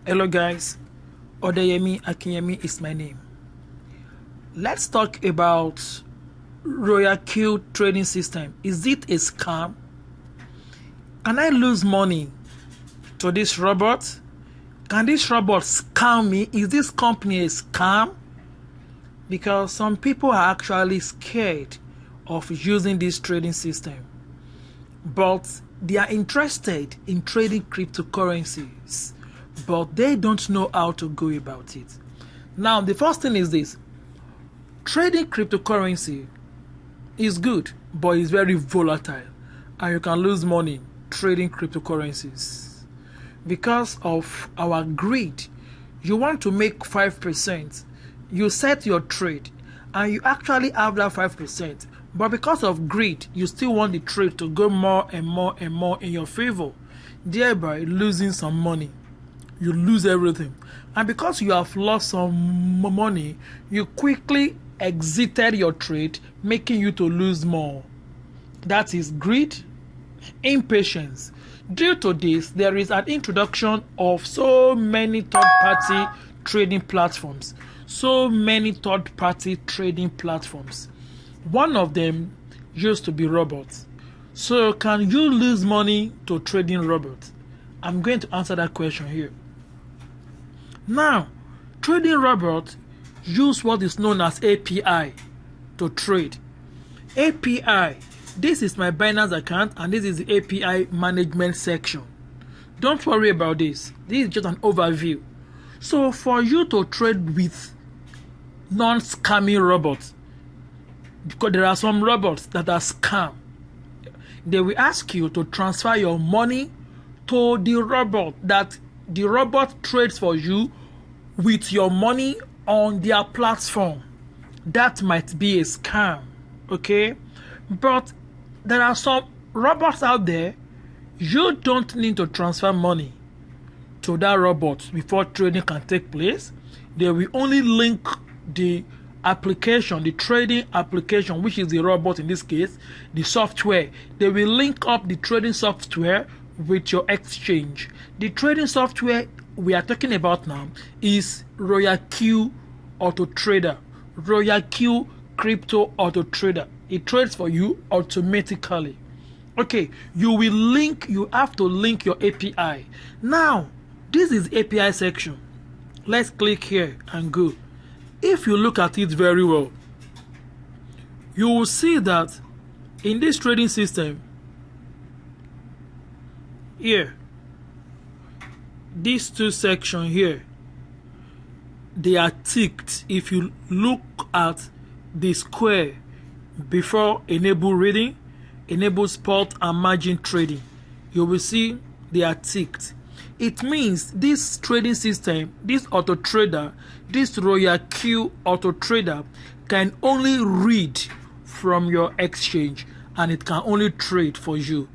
Hello guys, Odeyemi Akinyemi is my name. Let's talk about Royal Q trading system. Is it a scam? Can I lose money to this robot? Can this robot scam me? Is this company a scam? Because some people are actually scared of using this trading system, but they are interested in trading cryptocurrencies, but they don't know how to go about it. Now, the first thing is this: trading cryptocurrency is good, but it's very volatile, and you can lose money trading cryptocurrencies because of our greed. You want to make 5%, you set your trade, and you actually have that 5%, but because of greed, you still want the trade to go more and more and more in your favor, thereby losing some money. You lose everything, and because you have lost some money, you quickly exited your trade, making you to lose more. That is greed, impatience. Due to this, there is an introduction of so many third-party trading platforms. One of them used to be robots. So can you lose money to trading robots? I'm going to answer that question here. Now, trading robots use what is known as API to trade. API, this is my Binance account, and this is the API management section. Don't worry about this. This is just an overview. So for you to trade with non-scamming robots, because there are some robots that are scam, they will ask you to transfer your money to the robot, that the robot trades for you with your money on their platform. That might be a scam, okay? But there are some robots out there, you don't need to transfer money to that robot before trading can take place. They will only link the application, the trading application, which is the robot in this case, the software. They will link up the trading software with your exchange. The trading software we are talking about now is Royal Q Auto Trader. Royal Q Crypto Auto Trader. It trades for you automatically. Okay, you have to link your API. Now, this is API section. Let's click here and go. If you look at it very well, you will see that in this trading system here, these two sections here, they are ticked. If you look at the square before enable reading, enable spot and margin trading, you will see they are ticked. It means this trading system, this auto trader, this Royal Q Auto Trader can only read from your exchange, and it can only trade for you.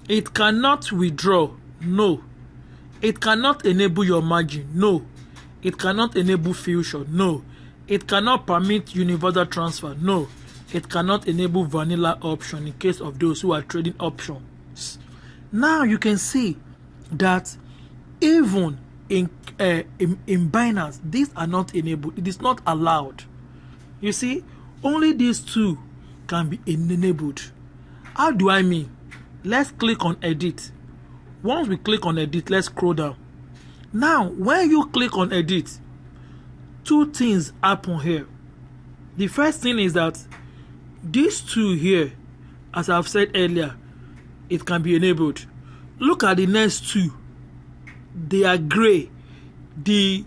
It cannot withdraw, no. It cannot enable your margin, no. It cannot enable future, no. It cannot permit universal transfer, no. It cannot enable vanilla option in case of those who are trading options. Now you can see that even in Binance, these are not enabled. It is not allowed. You see, only these two can be enabled. How do I mean? Let's click on edit. Once we click on edit, let's scroll down. Now, when you click on edit, two things happen here. The first thing is that these two here, as I've said earlier, it can be enabled. Look at the next two. They are gray. The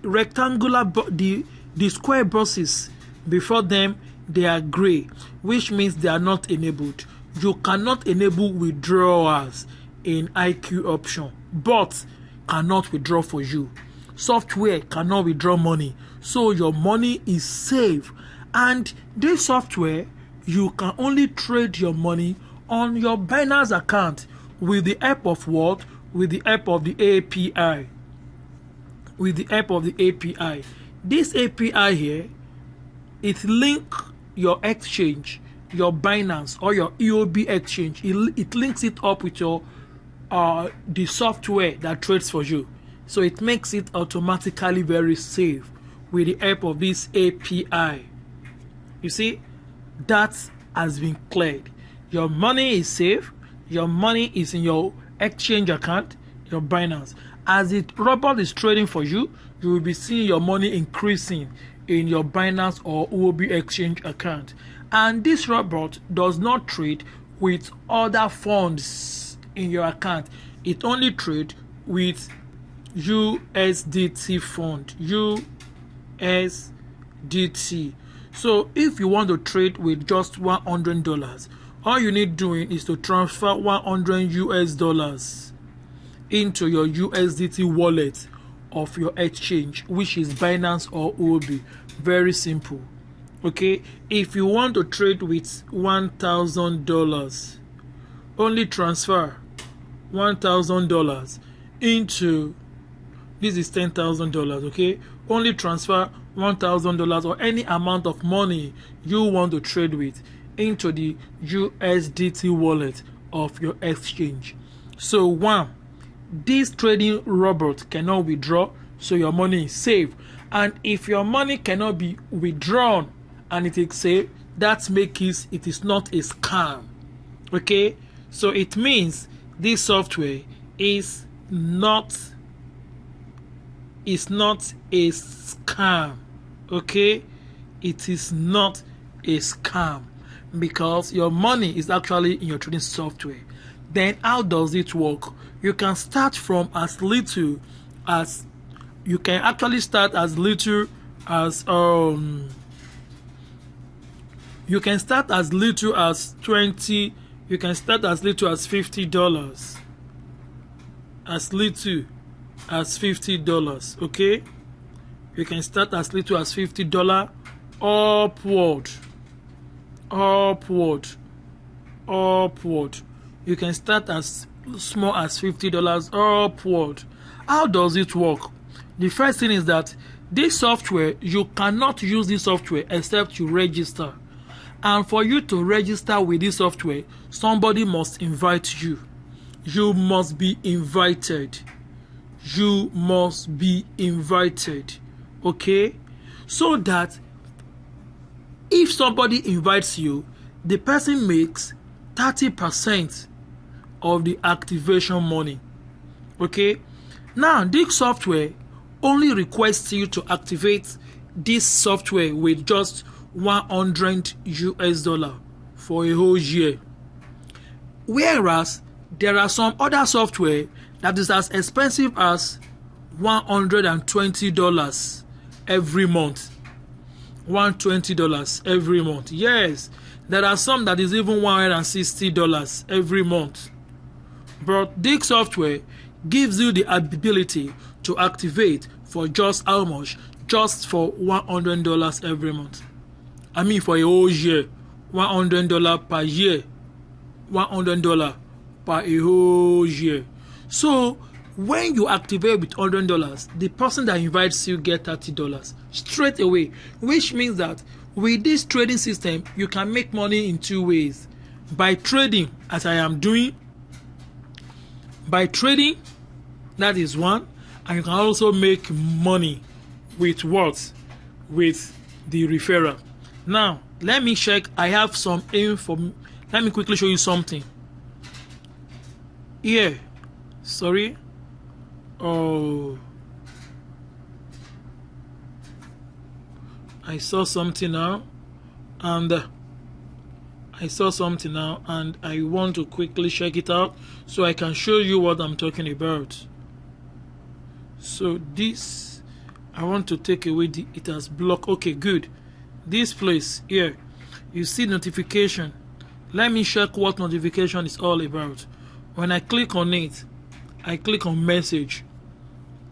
rectangular, the square boxes before them, they are gray, which means they are not enabled. You cannot enable withdrawals in IQ option, but cannot withdraw for you. Software cannot withdraw money, so your money is safe. And this software, you can only trade your money on your Binance account with the help of what? With the help of the API. With the help of the API. This API here, it link your exchange, your Binance or your EOB exchange. It links it up with your the software that trades for you. So it makes it automatically very safe with the help of this API. You see, that has been cleared. Your money is safe. Your money is in your exchange account, your Binance. As the robot is trading for you, you will be seeing your money increasing in your Binance or Huobi exchange account. And this robot does not trade with other funds in your account. It only trades with USDT fund. USDT. So if you want to trade with just $100, all you need doing is to transfer 100 US dollars into your USDT wallet of your exchange, which is Binance or Huobi. Very simple. Okay, if you want to trade with $1,000, only transfer $1,000 into, this is $10,000. okay, only transfer $1,000 or any amount of money you want to trade with into the USDT wallet of your exchange. So one, this trading robot cannot withdraw, so your money is safe. And if your money cannot be withdrawn and it is safe, that makes it is not a scam. Okay, so it means this software is not a scam. Okay, it is not a scam because your money is actually in your trading software. Then how does it work? You can start from as little as, you can actually start as little as you can start as little as 20, you can start as little as $50, as little as $50. Okay, you can start as little as $50 upward. You can start as small as $50 upward. How does it work? The first thing is that this software, you cannot use this software except you register. And for you to register with this software, somebody must invite you. You must be invited. You must be invited. Okay? So that if somebody invites you, the person makes 30% of the activation money. Okay? Now, this software only requests you to activate this software with just 100 US dollar for a whole year. Whereas there are some other software that is as expensive as $120 every month. $120 every month. Yes, there are some that is even $160 every month. But this software gives you the ability to activate for just how much? Just for $100 every month. I mean for a whole year. $100 per year. $100 per a whole year. So when you activate with $100, the person that invites you get $30 straight away, which means that with this trading system you can make money in two ways: by trading, as I am doing. By trading, that is one, and you can also make money with what? With the referral. Now let me check. I have some info. Let me quickly show you something here. Sorry. Oh, I saw something now, and I want to quickly check it out so I can show you what I'm talking about. So this, I want to take away it has blocked. Okay, good. This place here, you see notification. Let me check what notification is all about. When I click on it, I click on message.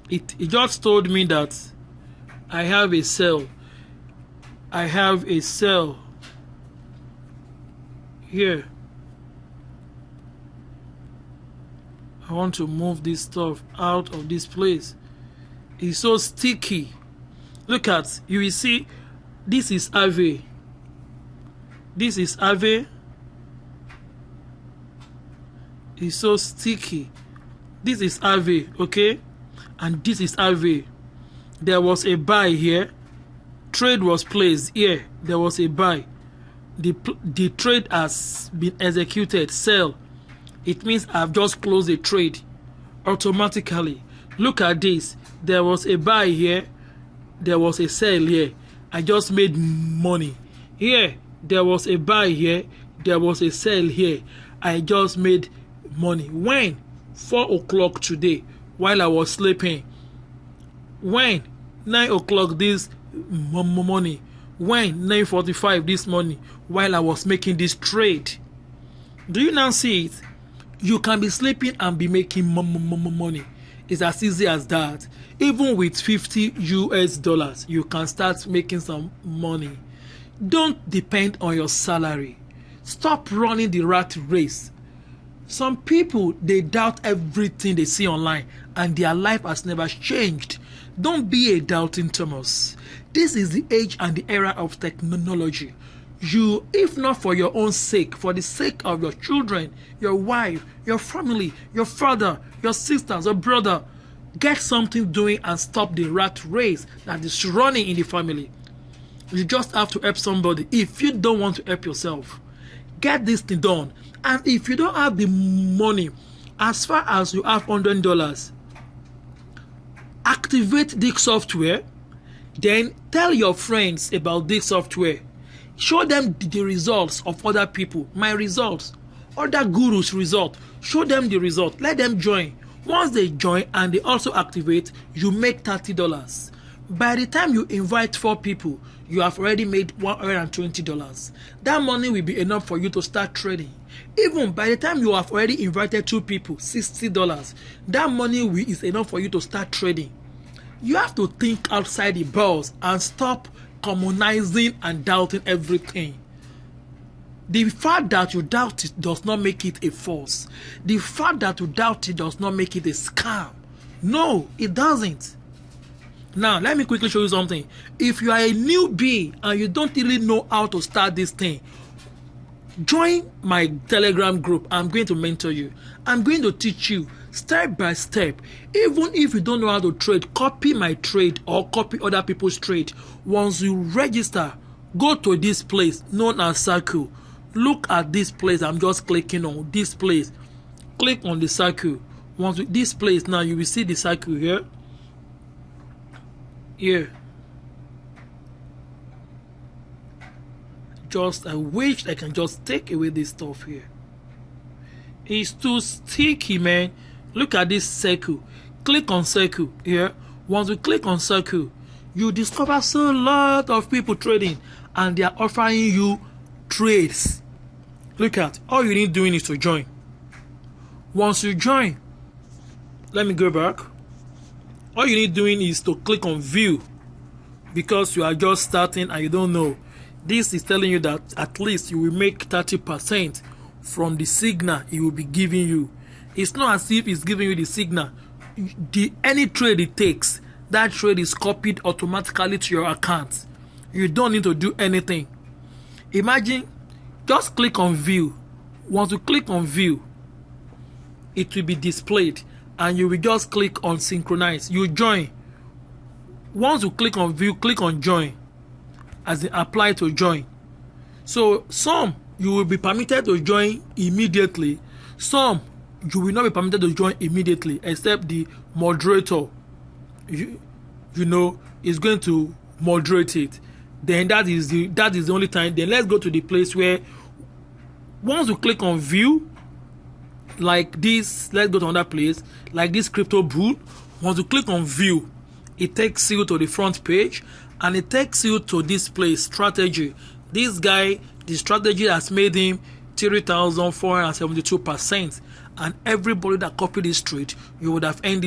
It just told me that I have a sale. I have a sale here. I want to move this stuff out of this place. It's so sticky. Look at, you will see, this is Aave. This is Aave. It's so sticky. This is Aave, okay? and this is RV. There was a buy here, trade was placed here, there was a buy, the trade has been executed, sell. It means I've just closed the trade automatically. Look at this, there was a buy here, there was a sell here, I just made money. Here there was a buy here, there was a sell here, I just made money. When? 4 o'clock today, while I was sleeping. When? 9 o'clock this morning. When? 9:45 this morning, while I was making this trade. Do you now see it? You can be sleeping and be making money. It's as easy as that. Even with $50 you can start making some money. Don't depend on your salary. Stop running the rat race. Some people, they doubt everything they see online and their life has never changed. Don't be a doubting Thomas. This is the age and the era of technology. You, if not for your own sake, for the sake of your children, your wife, your family, your father, your sisters, your brother, get something doing and stop the rat race that is running in the family. You just have to help somebody. If you don't want to help yourself, get this thing done. And if you don't have the money, as far as you have $100, activate this software. Then tell your friends about this software. Show them the results of other people, my results, other gurus' results. Show them the result. Let them join. Once they join and they also activate, you make $30. By the time you invite 4 people, you have already made $120. That money will be enough for you to start trading. Even by the time you have already invited 2 people, $60, that money is enough for you to start trading. You have to think outside the box and stop commonizing and doubting everything. The fact that you doubt it does not make it a force. The fact that you doubt it does not make it a scam. No, it doesn't. Now, let me quickly show you something. If you are a newbie and you don't really know how to start this thing, join my Telegram group. I'm going to mentor you. I'm going to teach you step by step. Even if you don't know how to trade, copy my trade or copy other people's trade. Once you register, go to this place known as Circle. Look at this place. I'm just clicking on this place. Click on the circle. Once this place, now you will see the circle here. Here. Just I wish I can just take away this stuff here. It's too sticky, man. Look at this circle. Click on circle here. Once you click on circle, you discover so lot of people trading and they are offering you trades. Look at all you need doing is to join. Once you join, let me go back. All you need doing is to click on view because you are just starting and you don't know. This is telling you that at least you will make 30% from the signal it will be giving you. It's not as if it's giving you the signal. Any trade it takes, that trade is copied automatically to your account. You don't need to do anything. Imagine, just click on view. Once you click on view, it will be displayed and you will just click on synchronize. You join. Once you click on view, click on join as in apply to join. So some you will be permitted to join immediately. Some you will not be permitted to join immediately except the moderator you know is going to moderate it. Then that is the only time. Then let's go to the place where once you click on view like this, let's go to another place like this crypto bull. Once you click on view, it takes you to the front page and it takes you to this place strategy. This guy, the strategy has made him 3,472%, and everybody that copied this trade, you would have earned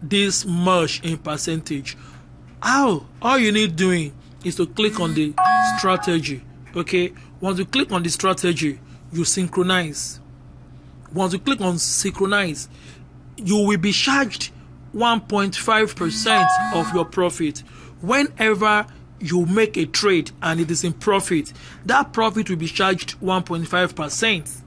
this much in percentage. All you need doing is to click on the strategy. Okay, once you click on the strategy, you synchronize. Once you click on synchronize, you will be charged 1.5% of your profit. Whenever you make a trade and it is in profit, that profit will be charged 1.5%.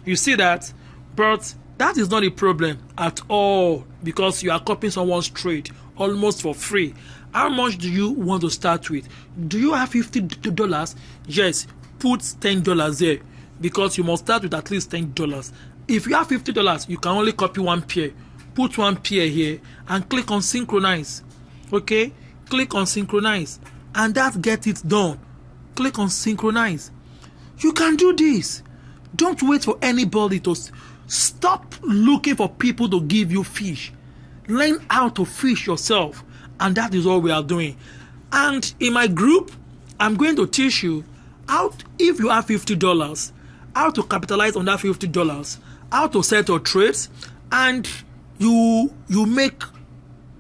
You see that? But That is not a problem at all, because you are copying someone's trade almost for free. How much do you want to start with? Do you have $50? Yes, put $10 there, because you must start with at least $10. If you have $50, you can only copy one pair. Put one pair here and click on synchronize. Okay, click on synchronize, and that gets it done. Click on synchronize. You can do this. Don't wait for anybody to stop looking for people to give you fish. Learn how to fish yourself, and that is what we are doing. And in my group, I'm going to teach you how, if you have $50, how to capitalize on that $50, how to set your trades, and you make,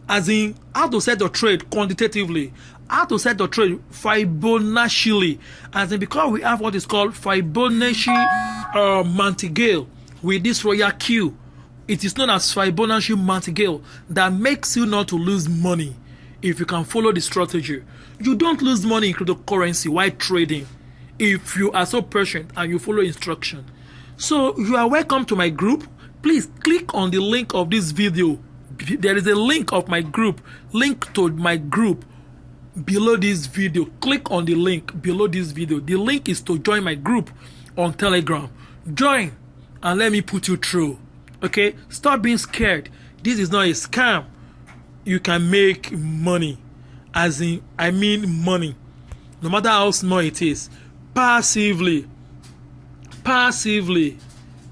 as in how to set your trade quantitatively, how to set your trade Fibonacci, as in, because we have what is called Fibonacci martingale with this royal Q. It is known as Fibonacci martingale that makes you not to lose money if you can follow the strategy. You don't lose money in cryptocurrency while trading if you are so patient and you follow instruction. So you are welcome to my group. Please click on the link of this video. There is a link of my group, link to my group below this video. Click on the link below this video. The link is to join my group on Telegram. Join and let me put you through. Okay, stop being scared. This is not a scam. You can make money, as in, I mean money, no matter how small it is, passively.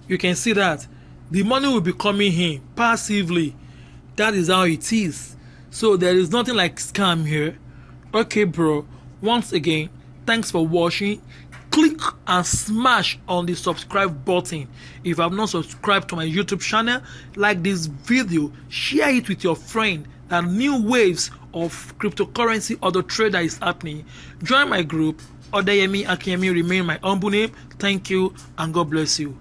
You can see that the money will be coming in passively. That is how it is. So there is nothing like scam here. Okay, bro, once again, thanks for watching. Click and smash on the subscribe button if you have not subscribed to my YouTube channel. Like this video, share it with your friend. That new waves of cryptocurrency or the trade that is happening. Join my group. Odeyemi Akinyemi remain my humble name. Thank you and God bless you.